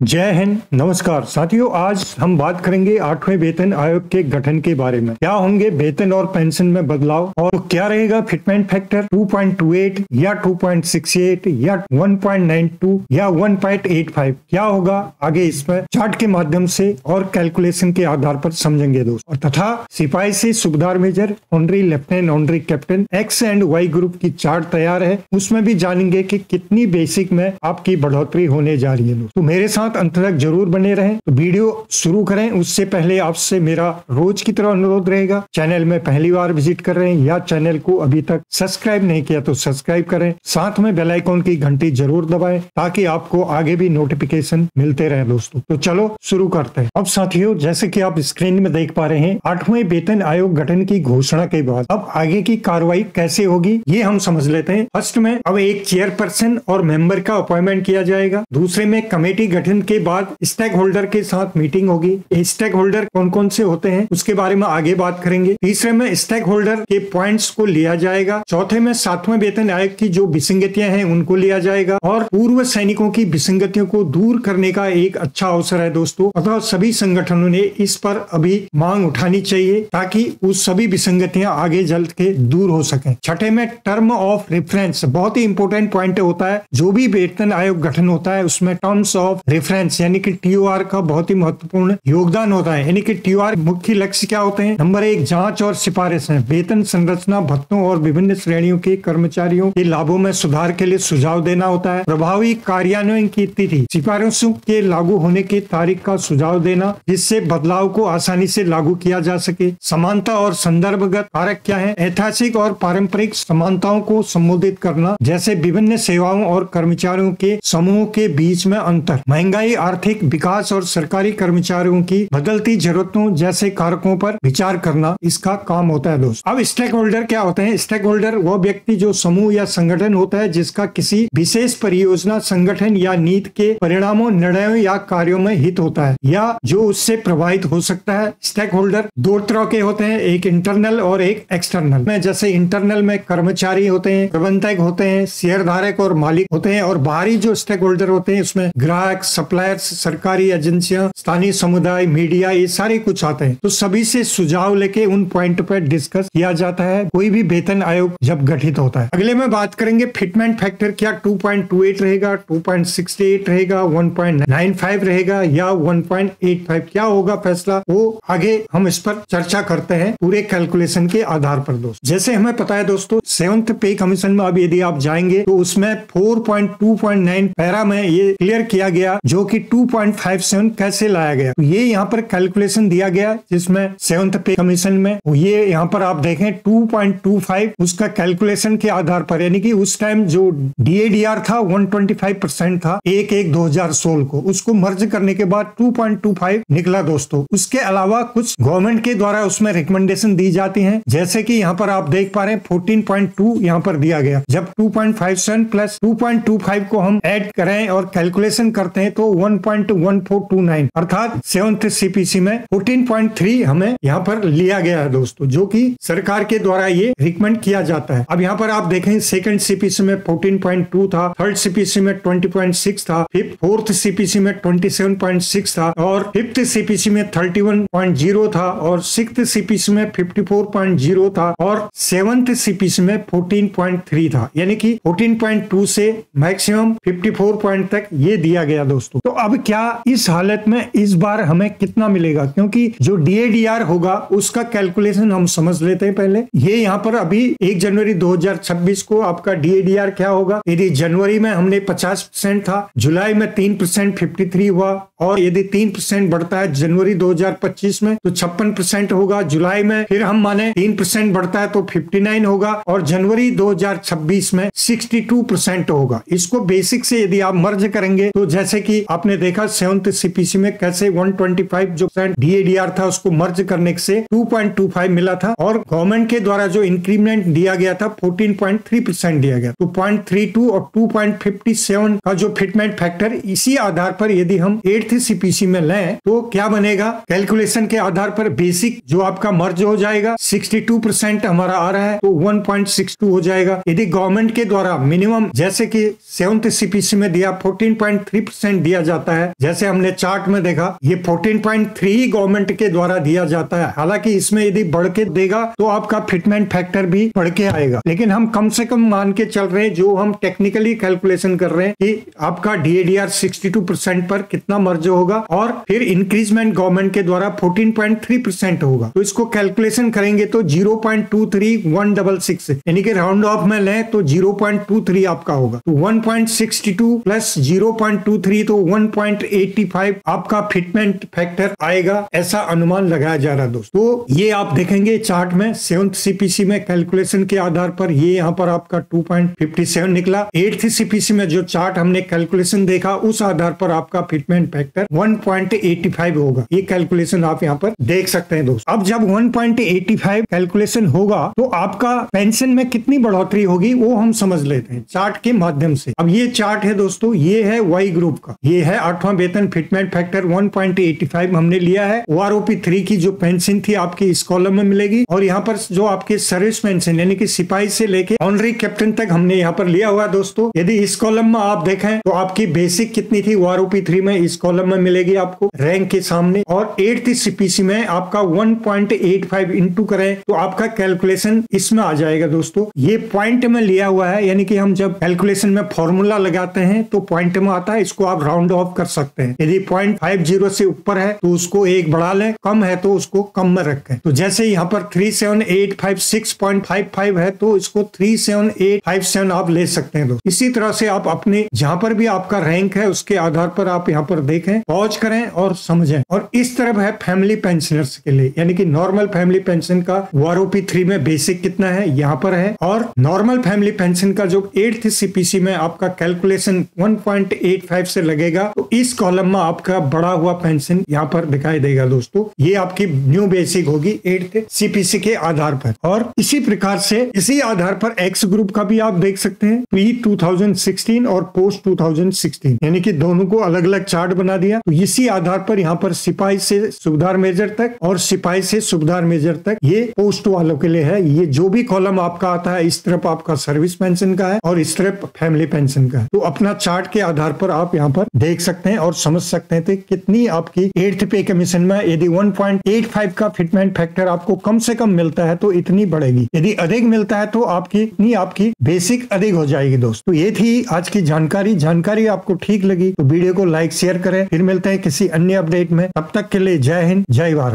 जय हिंद। नमस्कार साथियों, आज हम बात करेंगे 8वें वेतन आयोग के गठन के बारे में। क्या होंगे वेतन और पेंशन में बदलाव और क्या रहेगा फिटमेंट फैक्टर 2.28 या 2.68 या 1.92 या 1.85, क्या होगा आगे इसमें चार्ट के माध्यम से और कैलकुलेशन के आधार पर समझेंगे दोस्तों। और तथा सिपाही से सूबेदार major, honorary lieutenant, honorary captain, X and Y group की चार्ट तैयार है, उसमें भी जानेंगे कि कितनी बेसिक में आपकी बढ़ोतरी होने जा रही है दोस्तों। तो मेरे साथ अंत तक जरूर बने रहें। तो वीडियो शुरू करें उससे पहले आपसे मेरा रोज की तरह अनुरोध रहेगा, चैनल में पहली बार विजिट कर रहे हैं या चैनल को अभी तक सब्सक्राइब नहीं किया तो सब्सक्राइब करें, साथ में बेल आइकॉन की घंटी जरूर दबाएं ताकि आपको आगे भी नोटिफिकेशन मिलते रहे दोस्तों। तो चलो शुरू करते हैं। अब साथियों, जैसे कि आप स्क्रीन में देख पा रहे हैं, 8वें वेतन आयोग गठन की घोषणा के बाद अब आगे की कार्रवाई कैसे होगी ये हम समझ लेते हैं। फर्स्ट में अब एक चेयरपर्सन और मेंबर का अपॉइंटमेंट किया जाएगा। दूसरे में कमेटी गठन के बाद स्टेक होल्डर के साथ मीटिंग होगी। स्टेक होल्डर कौन कौन से होते हैं उसके बारे में आगे बात करेंगे। तीसरे में स्टेक होल्डर के पॉइंट्स को लिया जाएगा। चौथे में 7वें वेतन आयोग की जो विसंगतियां हैं उनको लिया जाएगा और पूर्व सैनिकों की विसंगतियों को दूर करने का एक अच्छा अवसर है दोस्तों। अतः सभी संगठनों ने इस पर अभी मांग उठानी चाहिए ताकि उस सभी विसंगतियां आगे जल्द के दूर हो सके। छठे में टर्म ऑफ रेफरेंस, बहुत ही इंपॉर्टेंट पॉइंट होता है। जो भी वेतन आयोग गठन होता है उसमें टर्म्स ऑफ रेफरेंस यानी कि टीओआर का बहुत ही महत्वपूर्ण योगदान होता है। यानी कि टीओआर मुख्य लक्ष्य क्या होते हैं? नंबर 1, जांच और सिफारिश है। वेतन संरचना, भत्तों और विभिन्न श्रेणियों के कर्मचारियों के लाभों में सुधार के लिए सुझाव देना होता है। प्रभावी कार्यान्वयन की तिथि, सिफारिशों के लागू होने की तारीख का सुझाव देना जिससे बदलाव को आसानी से लागू किया जा सके। समानता और संदर्भगत कारक क्या है? ऐतिहासिक और पारंपरिक समानताओं को संबोधित करना, जैसे विभिन्न सेवाओं और कर्मचारियों के समूह के बीच में अंतर, महंगाई, आर्थिक विकास और सरकारी कर्मचारियों की बदलती जरूरतों जैसे कारकों पर विचार करना इसका काम होता है दोस्त। अब स्टेक होल्डर क्या होते हैं? स्टेक होल्डर वो व्यक्ति जो समूह या संगठन होता है जिसका किसी विशेष परियोजना, संगठन या नीति के परिणामों, निर्णयों या कार्यों में हित होता है या जो उससे प्रभावित हो सकता है। स्टेक होल्डर दो तरह के होते हैं, एक इंटरनल और एक एक्सटर्नल में। जैसे इंटरनल में कर्मचारी होते हैं, प्रबंधक होते हैं, शेयर धारक और मालिक होते हैं, और बाहरी जो स्टेक होल्डर होते हैं उसमें ग्राहक, सप्लायर्स, सरकारी एजेंसियां, स्थानीय समुदाय, मीडिया, ये सारे कुछ आते हैं। तो सभी से सुझाव लेके उन पॉइंट पर डिस्कस किया जाता है कोई भी वेतन आयोग जब गठित होता है। अगले में बात करेंगे फिटमेंट फैक्टर, क्या 2.28 रहेगा, 2.68 रहेगा, 1.95 रहेगा या 1.85, क्या होगा फैसला, वो आगे हम इस पर चर्चा करते हैं पूरे कैलकुलेशन के आधार पर दोस्तों। जैसे हमें पता है दोस्तों, 7th पे कमीशन में अब यदि आप जाएंगे तो उसमें 4.2.9 पैरा में ये क्लियर किया गया जो कि 2.57 कैसे लाया गया। तो ये यहाँ पर कैलकुलेशन दिया गया जिसमें 7th पे कमीशन में ये यहाँ पर आप देखें 2.25 उसका कैलकुलेशन के आधार पर, यानी कि उस टाइम जो DADR था 125% था 1/1/2016 को, उसको मर्ज करने के बाद 2.25 निकला दोस्तों। उसके अलावा कुछ गवर्नमेंट के द्वारा उसमें रिकमेंडेशन दी जाती हैं, जैसे कि यहाँ पर आप देख पा रहे हैं 14.2 यहाँ पर दिया गया। जब 2.57 प्लस 2.25 को हम ऐड करें और कैलकुलेशन करते हैं तो 1.1429 अर्थात 7th CPC में 14.3 हमें यहाँ पर लिया गया है दोस्तों, जो कि सरकार के द्वारा ये रिकमेंड किया जाता है। अब यहाँ पर आप देखें 2nd CPC में 14.2 था, 3rd CPC में 20.6 था, 4th CPC में 27.6 था और 5th CPC में 31.0 था और 6th CPC में 54.0 था और 7th CPC में 14.3 था, यानी कि 14.2 से मैक्सिमम 54 पॉइंट तक ये दिया गया दोस्तों। तो अब क्या इस हालत में इस बार हमें कितना मिलेगा, क्योंकि जो DADR होगा उसका कैलकुलेशन हम समझ लेते हैं पहले। ये यहाँ पर अभी 1 जनवरी 2026 को आपका DADR क्या होगा। यदि जनवरी में हमने 50% था, जुलाई में 3% 53 हुआ, और यदि 3% बढ़ता है जनवरी 2025 में तो 56% होगा। जुलाई में फिर हम माने 3% बढ़ता है तो 59 होगा और जनवरी 2026 में 62% होगा। इसको बेसिक से यदि आप मर्ज करेंगे तो जैसे कि आपने देखा 7th CPC में कैसे 125 जो DADR था उसको मर्ज करने से 2.25 मिला था और गवर्नमेंट के द्वारा जो इंक्रीमेंट दिया गया था 14.3% दिया गया। तो 0.32 और 2.57 का जो फिटमेंट फैक्टर, इसी आधार पर यदि हम 8 8th सीपीसी में लें तो क्या बनेगा, कैलकुलेशन के आधार पर बेसिक जो आपका मर्ज हो जाएगा 62% हमारा आ रहा है तो 1.62 हो जाएगा। यदि गवर्नमेंट के द्वारा मिनिमम जैसे कि 7th सीपीसी में दिया 14.3% दिया जाता है, जैसे हमने चार्ट में देखा ये 14.3 गवर्नमेंट के द्वारा दिया जाता है। हालांकि इसमें यदि बढ़ के देगा तो आपका फिटमेंट फैक्टर भी बढ़ के आएगा, लेकिन हम कम से कम मान के चल रहे हैं, जो हम टेक्निकली कैलकुलेशन कर रहे हैं कि आपका DADR 62% पर कितना मर्ज होगा और फिर इंक्रीजमेंट गवर्नमेंट के द्वारा 14.3% होगा। तो इसको कैलकुलेशन करेंगे तो 0.23166 यानी कि राउंड ऑफ में लें तो 0.23 आपका होगा। तो 1.62 प्लस 0.23 तो 1.85 आपका फिटमेंट फैक्टर आएगा, ऐसा अनुमान लगाया जा रहा है दोस्तों। तो ये आप देखेंगे चार्ट में 7th सीपीसी में कैलकुलेशन के आधार पर ये यहाँ पर आपका 2.57 निकला। 8th सीपीसी में जो चार्ट हमने कैलकुलेशन देखा उस आधार पर आपका फिटमेंट फैक्टर 1.85 होगा। ये कैलकुलेशन आप यहाँ पर देख सकते हैं दोस्तों। अब जब 1.85 कैलकुलेशन होगा तो आपका पेंशन में कितनी बढ़ोतरी होगी वो हम समझ लेते हैं चार्ट के माध्यम से। अब ये चार्ट है दोस्तों, ये है वाई ग्रुप का, ये है 8वां वेतन फिटमेंट फैक्टर 1.85 हमने लिया है। OROP 3 की जो पेंशन थी आपकी इस कॉलम में मिलेगी और यहाँ पर जो आपके सर्विस पेंशन यानी कि सिपाही से लेके ऑनरी कैप्टन तक हमने यहाँ पर लिया हुआ दोस्तों। यदि इस कॉलम में आप देखें तो आपकी बेसिक कितनी थी OROP 3 में, इस कॉलम में मिलेगी आपको रैंक के सामने, और 8th सीपीसी में आपका 1.85 इंटू करें तो आपका कैलकुलेशन इसमें आ जाएगा दोस्तों। ये पॉइंट में लिया हुआ है, यानी कि हम जब कैलकुलेशन में फॉर्मूला लगाते हैं तो पॉइंट में आता है, इसको आप राउंड ऑफ कर सकते हैं। यदि 0.50 से ऊपर है तो उसको एक बढ़ा लें, कम है तो उसको कम में रखें। तो जैसे यहाँ पर 37856.55 है तो इसको 37857 आप ले सकते हैं दोस्तों। इसी तरह से आप अपने जहां पर भी आपका रैंक है उसके आधार पर आप यहाँ पर देखें, पॉज करें और समझें। और इस तरफ है फैमिली पेंशनर्स के लिए, यानी कि नॉर्मल फैमिली पेंशन का OROP 3 में बेसिक कितना है यहाँ पर है, और नॉर्मल फैमिली पेंशन का जो 8th सीपीसी में आपका कैलकुलेशन 1.85 से लगेगा तो इस कॉलम में आपका बढ़ा हुआ पेंशन यहाँ पर दिखाई देगा दोस्तों। ये आपकी न्यू बेसिक होगी 8th सीपीसी के आधार पर। और इसी प्रकार से इसी आधार पर एक्स ग्रुप का भी आप देख सकते हैं, प्री 2016 और पोस्ट 2016, यानी कि दोनों को अलग अलग चार्ट बना दिया। तो इसी आधार पर यहाँ पर सिपाही से सूबेदार मेजर तक और सिपाही से सूबेदार मेजर तक ये पोस्ट वालों के लिए है। ये जो भी कॉलम आपका आता है इस तरफ आपका सर्विस पेंशन का है और इस तरफ फैमिली पेंशन का है। तो अपना चार्ट के आधार पर आप यहाँ पर देख सकते हैं और समझ सकते हैं कितनी आपकी 8th पे कमीशन में यदि 1.85 का फिटमेंट फैक्टर आपको कम से कम मिलता है तो इतनी बढ़ेगी, यदि अधिक मिलता है तो आपकी बेसिक अधिक हो जाएगी दोस्तों। ये थी आज की जानकारी आपको ठीक लगी तो वीडियो को लाइक शेयर करें। फिर मिलते हैं किसी अन्य अपडेट में, तब तक के लिए जय हिंद जय भारत।